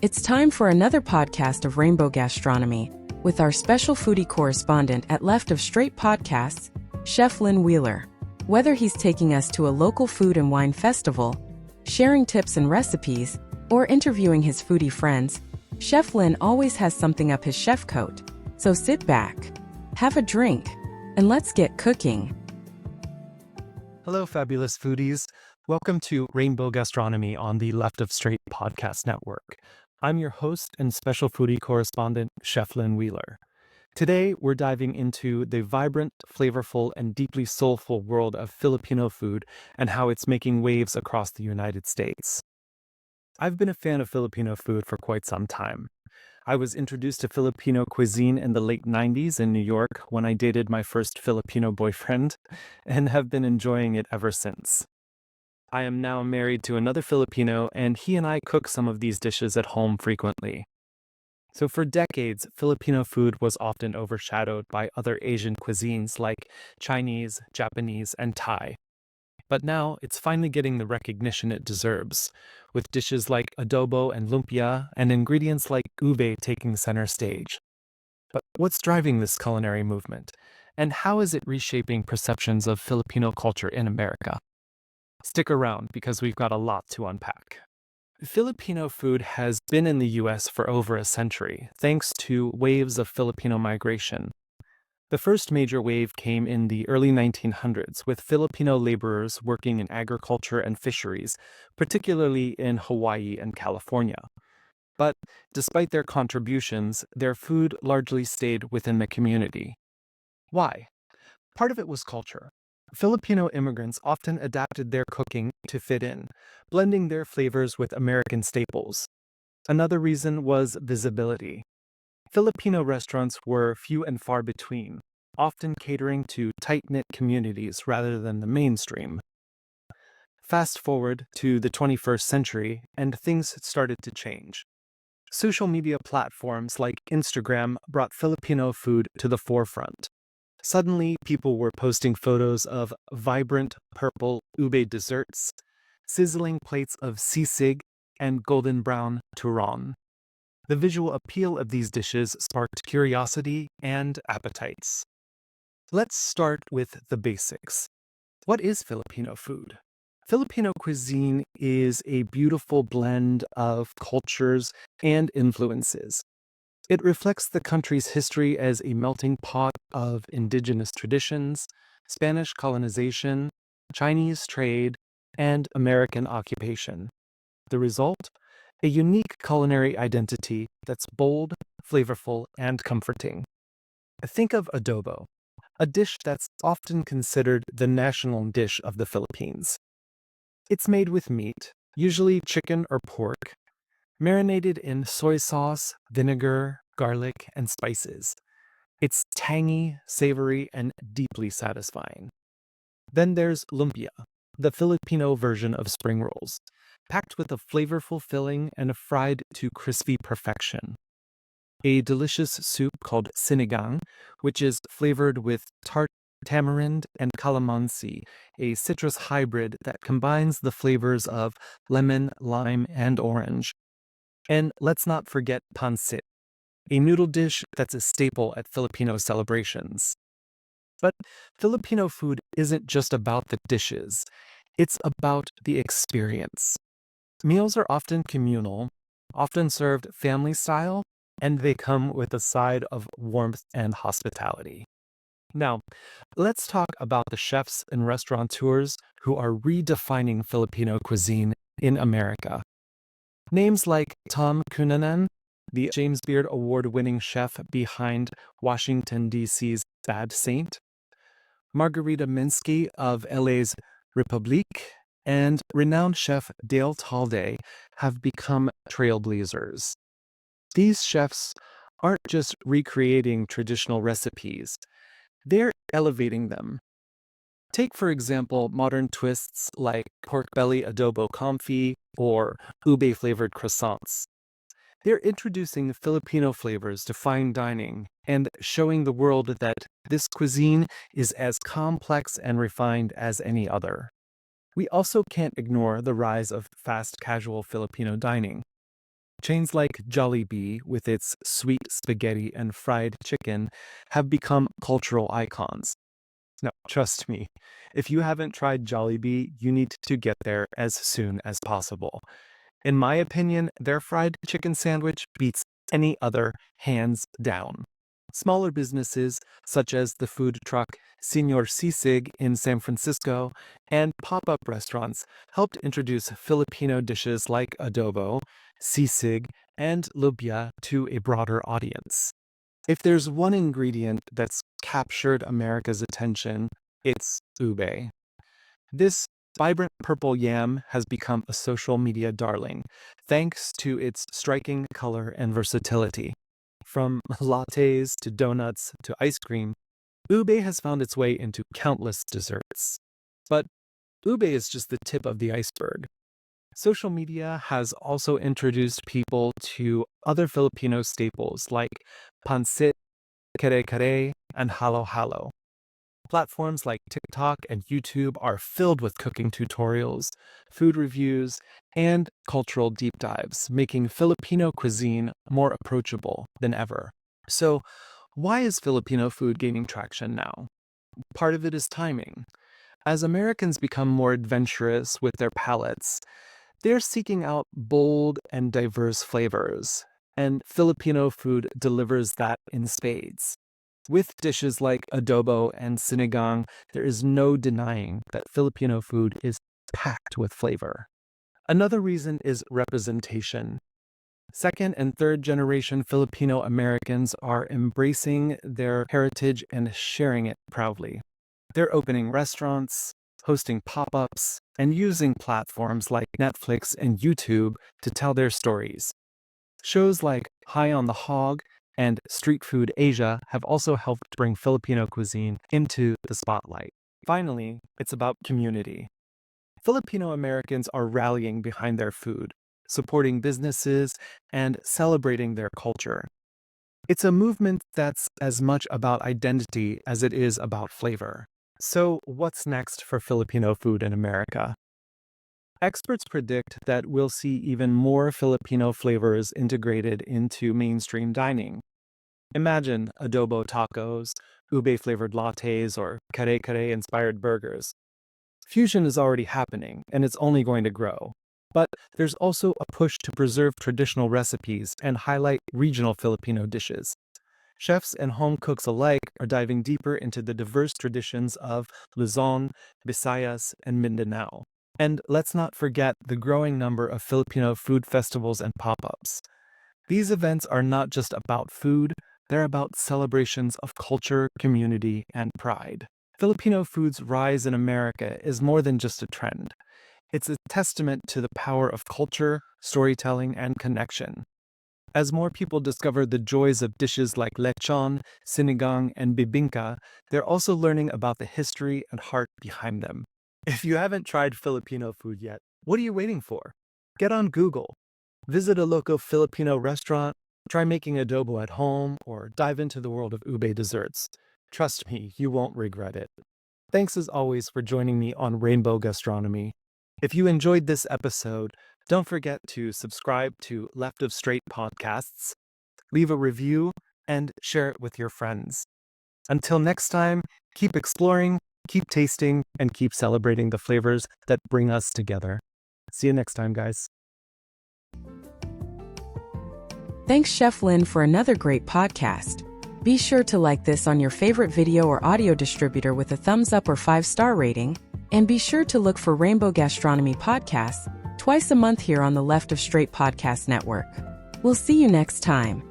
It's time for another podcast of Rainbow Gastronomy with our special foodie correspondent at Left of Straight Podcasts, Chef Lynn Wheeler. Whether he's taking us to a local food and wine festival, sharing tips and recipes, or interviewing his foodie friends, Chef Lynn always has something up his chef coat. So sit back, have a drink, and let's get cooking. Hello, fabulous foodies. Welcome to Rainbow Gastronomy on the Left of Straight Podcast Network. I'm your host and special foodie correspondent, Chef Lynn Wheeler. Today, we're diving into the vibrant, flavorful, and deeply soulful world of Filipino food and how it's making waves across the United States. I've been a fan of Filipino food for quite some time. I was introduced to Filipino cuisine in the late 90s in New York when I dated my first Filipino boyfriend, and have been enjoying it ever since. I am now married to another Filipino, and he and I cook some of these dishes at home frequently. So for decades, Filipino food was often overshadowed by other Asian cuisines like Chinese, Japanese, and Thai. But now it's finally getting the recognition it deserves, with dishes like adobo and lumpia and ingredients like ube taking center stage. But what's driving this culinary movement? And how is it reshaping perceptions of Filipino culture in America? Stick around because we've got a lot to unpack. Filipino food has been in the US for over a century, thanks to waves of Filipino migration. The first major wave came in the early 1900s with Filipino laborers working in agriculture and fisheries, particularly in Hawaii and California. But despite their contributions, their food largely stayed within the community. Why? Part of it was culture. Filipino immigrants often adapted their cooking to fit in, blending their flavors with American staples. Another reason was visibility. Filipino restaurants were few and far between, often catering to tight-knit communities rather than the mainstream. Fast forward to the 21st century, and things started to change. Social media platforms like Instagram brought Filipino food to the forefront. Suddenly, people were posting photos of vibrant purple ube desserts, sizzling plates of sisig, and golden brown turon. The visual appeal of these dishes sparked curiosity and appetites. Let's start with the basics. What is Filipino food? Filipino cuisine is a beautiful blend of cultures and influences. It reflects the country's history as a melting pot of indigenous traditions, Spanish colonization, Chinese trade, and American occupation. The result? A unique culinary identity that's bold, flavorful, and comforting. Think of adobo, a dish that's often considered the national dish of the Philippines. It's made with meat, usually chicken or pork, marinated in soy sauce, vinegar, garlic, and spices. It's tangy, savory, and deeply satisfying. Then there's lumpia, the Filipino version of spring rolls, packed with a flavorful filling and fried to crispy perfection. A delicious soup called sinigang, which is flavored with tart tamarind and calamansi, a citrus hybrid that combines the flavors of lemon, lime, and orange. And let's not forget pancit, a noodle dish that's a staple at Filipino celebrations. But Filipino food isn't just about the dishes, it's about the experience. Meals are often communal, often served family style, and they come with a side of warmth and hospitality. Now, let's talk about the chefs and restaurateurs who are redefining Filipino cuisine in America. Names like Tom Cunanan, the James Beard Award-winning chef behind Washington, D.C.'s Bad Saint, Margarita Minsky of LA's Republique, and renowned chef Dale Talde have become trailblazers. These chefs aren't just recreating traditional recipes, they're elevating them. Take, for example, modern twists like pork belly adobo confit or ube-flavored croissants. They're introducing Filipino flavors to fine dining and showing the world that this cuisine is as complex and refined as any other. We also can't ignore the rise of fast casual Filipino dining. Chains like Jollibee, with its sweet spaghetti and fried chicken, have become cultural icons. Now, trust me, if you haven't tried Jollibee, you need to get there as soon as possible. In my opinion, their fried chicken sandwich beats any other hands down. Smaller businesses, such as the food truck Señor Sisig in San Francisco and pop-up restaurants, helped introduce Filipino dishes like adobo, sisig, and lumpia to a broader audience. If there's one ingredient that's captured America's attention, it's ube. This vibrant purple yam has become a social media darling, thanks to its striking color and versatility. From lattes to donuts to ice cream, ube has found its way into countless desserts. But ube is just the tip of the iceberg. Social media has also introduced people to other Filipino staples like pancit, kare-kare, and halo-halo. Platforms like TikTok and YouTube are filled with cooking tutorials, food reviews, and cultural deep dives, making Filipino cuisine more approachable than ever. So, why is Filipino food gaining traction now? Part of it is timing. As Americans become more adventurous with their palates, they're seeking out bold and diverse flavors, and Filipino food delivers that in spades. With dishes like adobo and sinigang, there is no denying that Filipino food is packed with flavor. Another reason is representation. Second and third generation Filipino Americans are embracing their heritage and sharing it proudly. They're opening restaurants, hosting pop-ups, and using platforms like Netflix and YouTube to tell their stories. Shows like High on the Hog and Street Food Asia have also helped bring Filipino cuisine into the spotlight. Finally, it's about community. Filipino Americans are rallying behind their food, supporting businesses, and celebrating their culture. It's a movement that's as much about identity as it is about flavor. So, what's next for Filipino food in America? Experts predict that we'll see even more Filipino flavors integrated into mainstream dining. Imagine adobo tacos, ube-flavored lattes, or kare-kare inspired burgers. Fusion is already happening, and it's only going to grow. But there's also a push to preserve traditional recipes and highlight regional Filipino dishes. Chefs and home cooks alike are diving deeper into the diverse traditions of Luzon, Visayas, and Mindanao. And let's not forget the growing number of Filipino food festivals and pop-ups. These events are not just about food, they're about celebrations of culture, community, and pride. Filipino food's rise in America is more than just a trend. It's a testament to the power of culture, storytelling, and connection. As more people discover the joys of dishes like lechon, sinigang, and bibingka, they're also learning about the history and heart behind them. If you haven't tried Filipino food yet, what are you waiting for? Get on Google, visit a local Filipino restaurant, try making adobo at home, or dive into the world of ube desserts. Trust me, you won't regret it. Thanks as always for joining me on Rainbow Gastronomy. If you enjoyed this episode, don't forget to subscribe to Left of Straight Podcasts, leave a review, and share it with your friends. Until next time, keep exploring, keep tasting, and keep celebrating the flavors that bring us together. See you next time, guys. Thanks, Chef Lynn, for another great podcast. Be sure to like this on your favorite video or audio distributor with a thumbs up or 5-star rating, and be sure to look for Rainbow Gastronomy podcasts twice a month here on the Left of Straight Podcast Network. We'll see you next time.